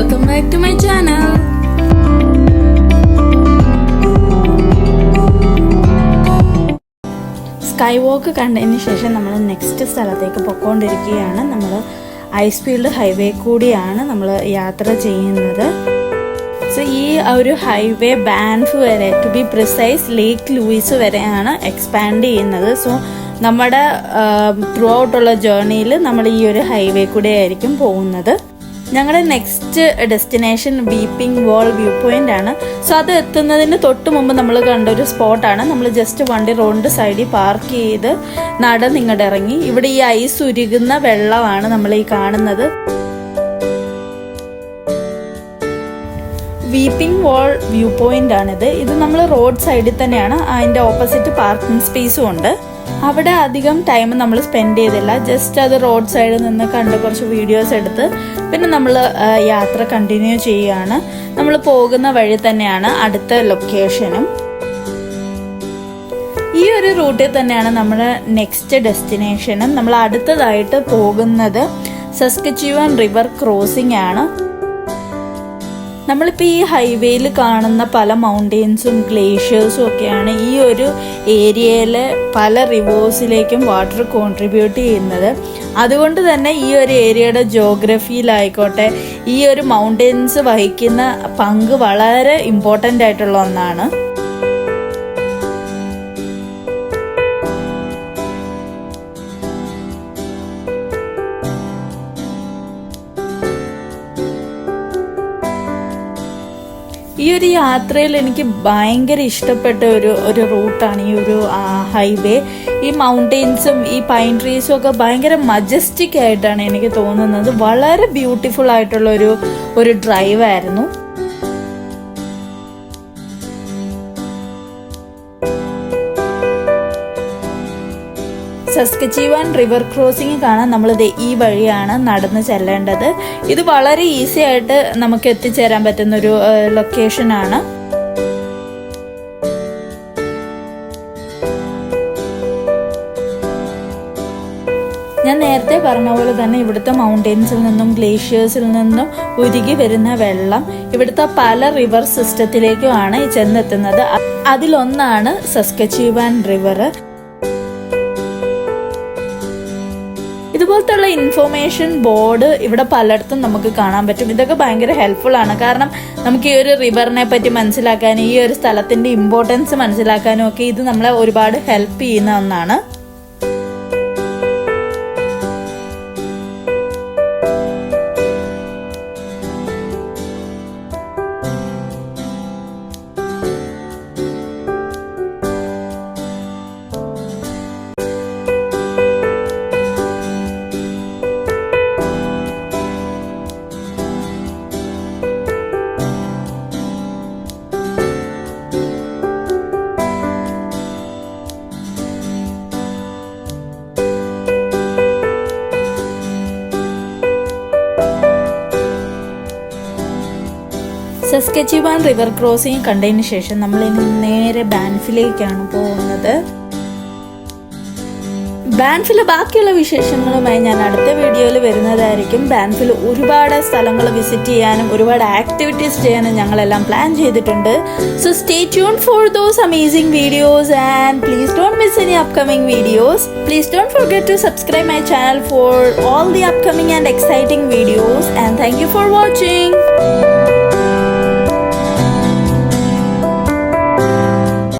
welcome back to my channel. Sky വാക്ക് കണ്ടതിന് ശേഷം നമ്മൾ നെക്സ്റ്റ് സ്ഥലത്തേക്ക് പൊയ്ക്കൊണ്ടിരിക്കുകയാണ്. നമ്മൾ ഐസ്ഫീൽഡ് ഹൈവേ കൂടിയാണ് നമ്മൾ യാത്ര ചെയ്യുന്നത്. സോ ഈ ഒരു ഹൈവേ ബാൻഫ് വരെ, to be precise lake Louise വരെയാണ് എക്സ്പാൻഡ് ചെയ്യുന്നത്. സോ നമ്മുടെ ത്രൂ ഔട്ടുള്ള ജേർണിയിൽ നമ്മൾ ഈ ഒരു ഹൈവേ കൂടെ ആയിരിക്കും പോകുന്നത്. ഞങ്ങളുടെ next destination weeping wall view point ആണ്. സോ അത് എത്തുന്നതിന് തൊട്ട് മുമ്പ് നമ്മൾ കണ്ട ഒരു സ്പോട്ടാണ്. നമ്മൾ ജസ്റ്റ് വണ്ടി റോഡിൻ്റെ സൈഡിൽ പാർക്ക് ചെയ്ത് നടന്നിങ്ങോട്ട് ഇറങ്ങി. ഇവിടെ ഈ ഐസ് ഉരുകുന്ന വെള്ളമാണ് നമ്മൾ ഈ കാണുന്നത്. വീപ്പിംഗ് വാൾ വ്യൂ പോയിന്റ് ആണിത്. ഇത് നമ്മൾ റോഡ് സൈഡിൽ തന്നെയാണ്. അതിൻ്റെ ഓപ്പോസിറ്റ് പാർക്കിംഗ് സ്പേസും ഉണ്ട്. അവിടെ അധികം ടൈം നമ്മൾ സ്പെൻഡ് ചെയ്തില്ല. ജസ്റ്റ് അത് റോഡ് സൈഡിൽ നിന്ന് കണ്ട് കുറച്ച് വീഡിയോസ് എടുത്ത് പിന്നെ നമ്മൾ യാത്ര കണ്ടിന്യൂ ചെയ്യുകയാണ്. നമ്മൾ പോകുന്ന വഴി തന്നെയാണ് അടുത്ത ലൊക്കേഷനും. ഈ ഒരു റൂട്ടിൽ തന്നെയാണ് നമ്മുടെ നെക്സ്റ്റ് ഡെസ്റ്റിനേഷനും. നമ്മൾ അടുത്തതായിട്ട് പോകുന്നത് സസ്കച്ചുവൻ റിവർ ക്രോസിംഗ് ആണ്. നമ്മളിപ്പോൾ ഈ ഹൈവേയിൽ കാണുന്ന പല മൗണ്ടെയിൻസും ഗ്ലേഷ്യേഴ്സും ഒക്കെയാണ് ഈ ഒരു ഏരിയയിലെ പല റിവേഴ്സിലേക്കും വാട്ടർ കോൺട്രിബ്യൂട്ട് ചെയ്യുന്നത്. അതുകൊണ്ട് തന്നെ ഈ ഒരു ഏരിയയുടെ ജോഗ്രഫിയിലായിക്കോട്ടെ ഈ ഒരു മൗണ്ടെയിൻസ് വഹിക്കുന്ന പങ്ക് വളരെ ഇമ്പോർട്ടൻ്റ് ആയിട്ടുള്ള ഒന്നാണ്. ഈ ഒരു യാത്രയിൽ എനിക്ക് ഭയങ്കര ഇഷ്ടപ്പെട്ട ഒരു റൂട്ടാണ് ഈ ഒരു ഹൈവേ. ഈ മൗണ്ടെയിൻസും ഈ പൈൻ ട്രീസും ഒക്കെ ഭയങ്കര മജസ്റ്റിക് ആയിട്ടാണ് എനിക്ക് തോന്നുന്നത്. വളരെ ബ്യൂട്ടിഫുൾ ആയിട്ടുള്ള ഒരു ഡ്രൈവ് ആയിരുന്നു. സസ്കച്ചുവൻ റിവർ ക്രോസിംഗ് കാണാൻ നമ്മളിത് ഈ വഴിയാണ് നടന്ന് ചെല്ലേണ്ടത്. ഇത് വളരെ ഈസി ആയിട്ട് നമുക്ക് എത്തിച്ചേരാൻ പറ്റുന്നൊരു ലൊക്കേഷനാണ്. ഞാൻ നേരത്തെ പറഞ്ഞ പോലെ തന്നെ ഇവിടുത്തെ മൗണ്ടെയിൻസിൽ നിന്നും ഗ്ലേഷ്യേഴ്സിൽ നിന്നും ഉരുകി വരുന്ന വെള്ളം ഇവിടുത്തെ പല റിവർ സിസ്റ്റത്തിലേക്കുമാണ് ചെന്നെത്തുന്നത്. അതിലൊന്നാണ് സസ്കച്ചുവൻ റിവർ. ഇതുപോലത്തുള്ള ഇൻഫോർമേഷൻ ബോർഡ് ഇവിടെ പലയിടത്തും നമുക്ക് കാണാൻ പറ്റും. ഇതൊക്കെ ഭയങ്കര ഹെൽപ്ഫുൾ ആണ്. കാരണം നമുക്ക് ഈ ഒരു റിവറിനെ പറ്റി മനസ്സിലാക്കാനും ഈ ഒരു സ്ഥലത്തിന്റെ ഇമ്പോർട്ടൻസ് മനസ്സിലാക്കാനും ഒക്കെ ഇത് നമ്മളെ ഒരുപാട് ഹെൽപ്പ് ചെയ്യുന്ന ഒന്നാണ്. സസ്കച്ചുവൻ റിവർ ക്രോസിംഗ് കണ്ടതിന് ശേഷം നമ്മൾ ഇനി നേരെ ബാൻഫിലേക്കാണ് പോകുന്നത്. ബാൻഫിൽ ബാക്കിയുള്ള വിശേഷങ്ങളുമായി ഞാൻ അടുത്ത വീഡിയോയിൽ വരുന്നതായിരിക്കും. ബാൻഫിൽ ഒരുപാട് സ്ഥലങ്ങൾ വിസിറ്റ് ചെയ്യാനും ഒരുപാട് ആക്ടിവിറ്റീസ് ചെയ്യാനും ഞങ്ങളെല്ലാം പ്ലാൻ ചെയ്തിട്ടുണ്ട്. So stay tune for those amazing videos and please don't miss any upcoming videos. Please don't forget to subscribe my channel for all the upcoming and exciting videos, and thank you for watching.